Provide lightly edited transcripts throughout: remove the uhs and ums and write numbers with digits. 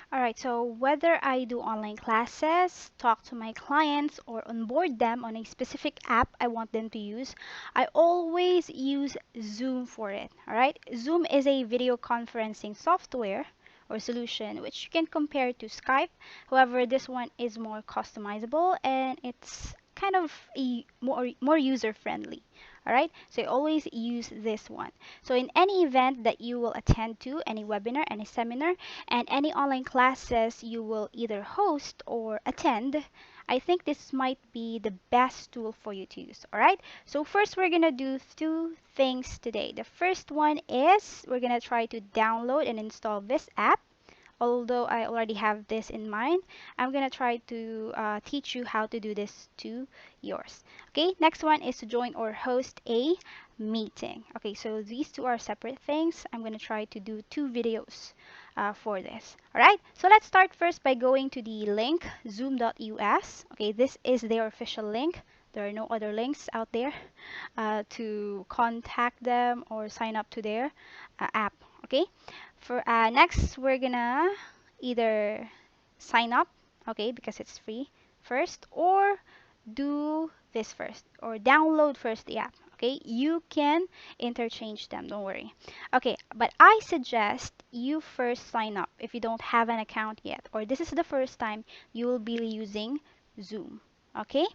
All right, so whether I do online classes, talk to my clients, or onboard them on a specific app I want them to use, I always use Zoom for it. All right, Zoom is a video conferencing software or solution which you can compare to Skype. However, this one is more customizable and it's kind of a more user friendly. All right, so I always use this one. So in any event that you will attend to, any webinar, any seminar, and any online classes you will either host or attend, I think this might be the best tool for you to use. All right. So first we're gonna do two things today. The first one is we're gonna try to download and install this app. Although I already have this in mind, I'm gonna try to teach you how to do this to yours. Okay, next one is to join or host a meeting. Okay, so these two are separate things. I'm gonna try to do two videos for this. All right, so let's start first by going to the link zoom.us. Okay, this is their official link. There are no other links out there to contact them or sign up to their app. Okay, for next we're gonna either sign up, okay, because it's free first, or do this first, or download first the app. Okay, you can interchange them, don't worry. Okay, but I suggest you first sign up if you don't have an account yet, or this is the first time you will be using Zoom. Okay,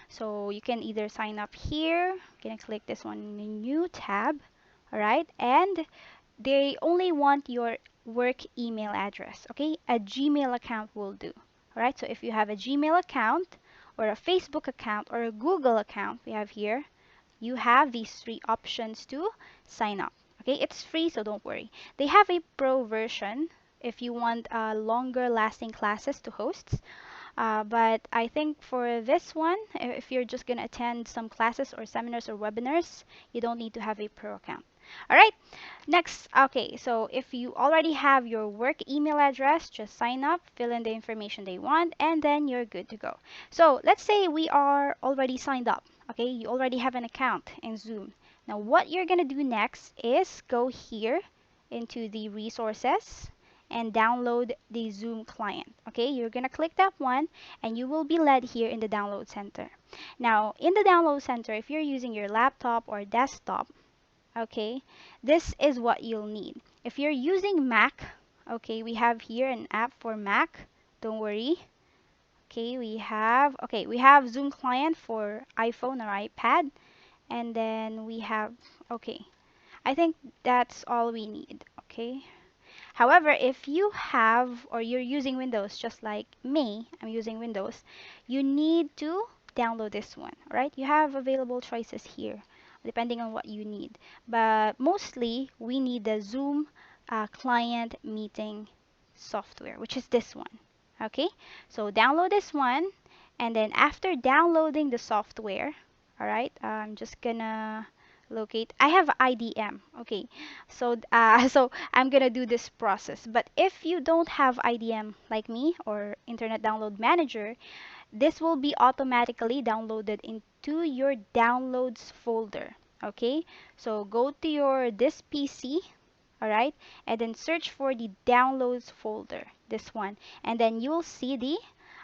so you can either sign up here, you can click this one in the new tab, all right, and they only want your work email address. Okay, a Gmail account will do. All right, so if you have a Gmail account or a Facebook account or a Google account, we have here, you have these three options to sign up. Okay, it's free, so don't worry. They have a pro version if you want longer lasting classes to host. But I think for this one, if you're just going to attend some classes or seminars or webinars, you don't need to have a pro account. All right, next, okay, so if you already have your work email address, just sign up, fill in the information they want, and then you're good to go. So let's say we are already signed up, okay? You already have an account in Zoom. Now, what you're going to do next is go here into the resources and download the Zoom client. Okay, you're gonna click that one and you will be led here in the download center. Now, in the download center, if you're using your laptop or desktop, okay, this is what you'll need. If you're using Mac, okay, we have here an app for Mac. Don't worry. Okay, we have Zoom client for iPhone or iPad, and then we have, okay, I think that's all we need. Okay, however, if you have or you're using Windows just like me, I'm using Windows, you need to download this one, all right? You have available choices here depending on what you need. But mostly we need the Zoom client meeting software, which is this one. Okay? So download this one and then after downloading the software, all right? I'm just gonna locate. I have IDM. Okay, so so I'm gonna do this process. But if you don't have IDM like me or Internet Download Manager, this will be automatically downloaded into your downloads folder. Okay, so go to your this PC, all right, and then search for the downloads folder, this one, and then you'll see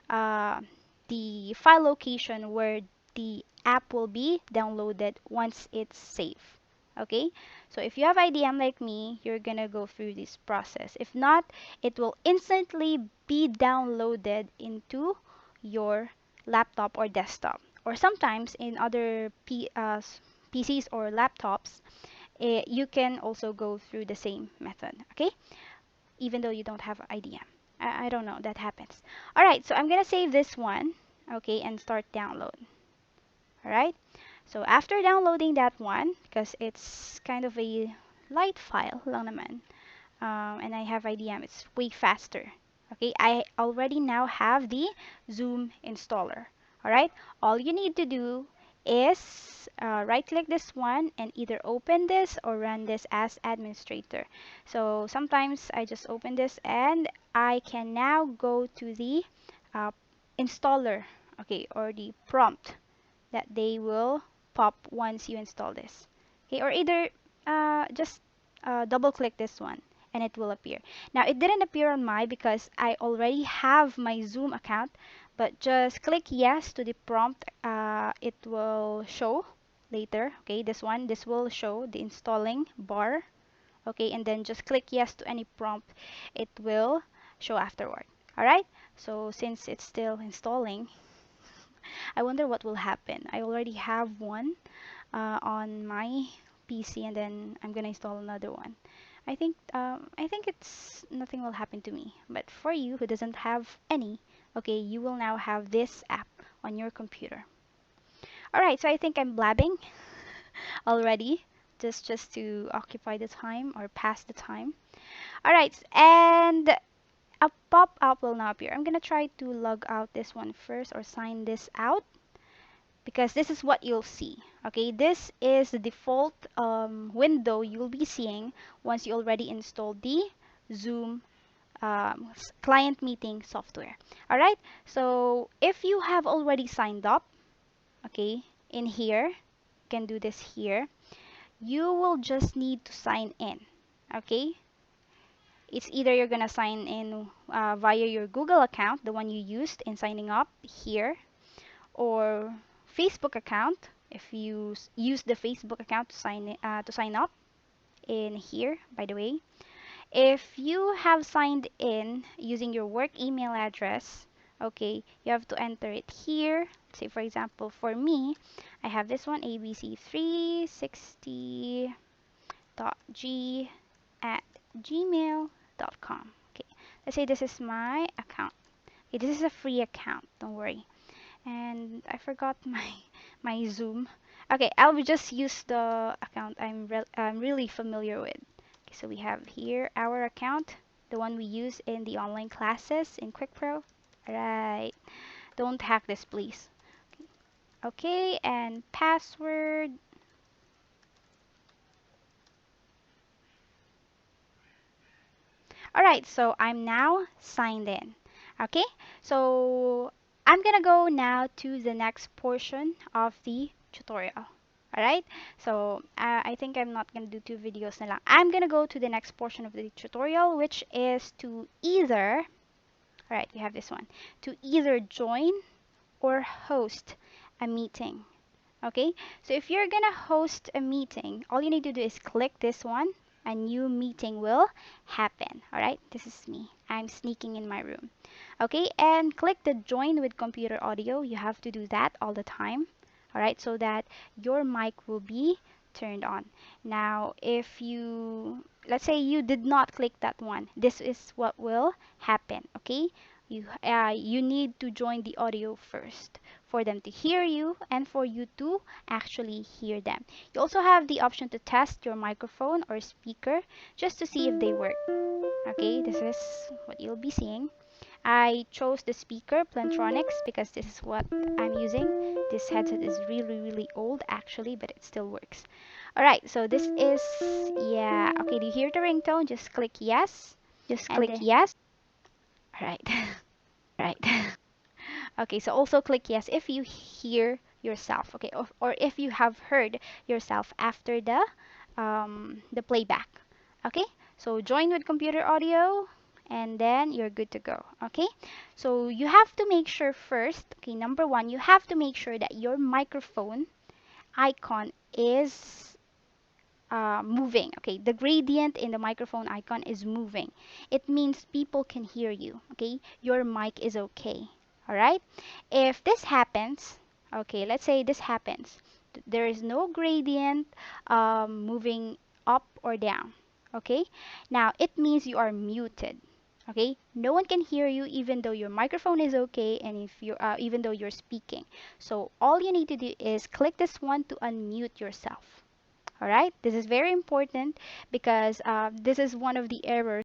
uh, the file location where the app will be downloaded once it's safe. Okay, so if you have IDM like me, you're gonna go through this process. If not, it will instantly be downloaded into your laptop or desktop. Or sometimes in other PCs or laptops, you can also go through the same method. Okay, even though you don't have IDM. I don't know, that happens. All right, so I'm gonna save this one, okay, and start download. All right, so after downloading that one, because it's kind of a light file lang naman, and I have IDM, it's way faster. Okay, I already now have the Zoom installer. All right, all you need to do is right click this one and either open this or run this as administrator. So sometimes I just open this and I can now go to the uh, installer, okay, or the prompt that they will pop once you install this. Okay, or either just double click this one and it will appear. Now it didn't appear on my because I already have my Zoom account, but just click yes to the prompt. It will show later. Okay, this will show the installing bar. Okay, and then just click yes to any prompt. It will show afterward. All right. So since it's still installing, I wonder what will happen. I already have one on my PC, and then I'm gonna install another one. I think it's nothing will happen to me, but for you who doesn't have any, okay, you will now have this app on your computer. All right, so I think I'm blabbing already, just to occupy the time or pass the time. All right, and a pop-up will now appear. I'm gonna try to log out this one first or sign this out because this is what you'll see. Okay, this is the default window you'll be seeing once you already installed the Zoom client meeting software. All right, so if you have already signed up, okay, in here, you can do this here. You will just need to sign in. Okay, it's either you're gonna sign in via your Google account, the one you used in signing up here, or Facebook account if you use the Facebook account to sign up in here, by the way. If you have signed in using your work email address, okay, you have to enter it here. Say for example, for me, I have this one, abc360.g@gmail.com. Okay, let's say this is my account. Okay, this is a free account, don't worry. And I forgot my Zoom. Okay, I'll just use the account I'm really familiar with. Okay, so we have here our account, the one we use in the online classes in QuickPro. Alright, don't hack this, please. Okay, and password. Alright, so I'm now signed in. Okay, so I'm gonna go now to the next portion of the tutorial. Alright, so I think I'm not gonna do two videos na lang. I'm gonna go to the next portion of the tutorial, which is to either, alright, you have this one, to either join or host a meeting. Okay, so if you're gonna host a meeting, all you need to do is click this one. A new meeting will happen. All right, this is me. I'm sneaking in my room. Okay, and click the join with computer audio. You have to do that all the time. All right, so that your mic will be turned on. Now, if you, let's say you did not click that one, this is what will happen. Okay, you need to join the audio first for them to hear you and for you to actually hear them. You also have the option to test your microphone or speaker just to see if they work. Okay, this is what you'll be seeing. I chose the speaker Plantronics because this is what I'm using. This headset is really, really old actually, but it still works. Alright, so this is, yeah, okay, do you hear the ringtone? Just click yes. Just And click then, yes. alright. Right. Okay, so also click yes if you hear yourself, okay, or if you have heard yourself after the playback. Okay, so join with computer audio, and then you're good to go. Okay, so you have to make sure first. Okay, number one, you have to make sure that your microphone icon is moving. Okay, the gradient in the microphone icon is moving. It means people can hear you. Okay, your mic is okay. All right. If this happens, okay, let's say this happens, there is no gradient moving up or down. Okay, now it means you are muted. Okay, no one can hear you even though your microphone is okay and if you even though you're speaking. So all you need to do is click this one to unmute yourself. All right, this is very important because this is one of the errors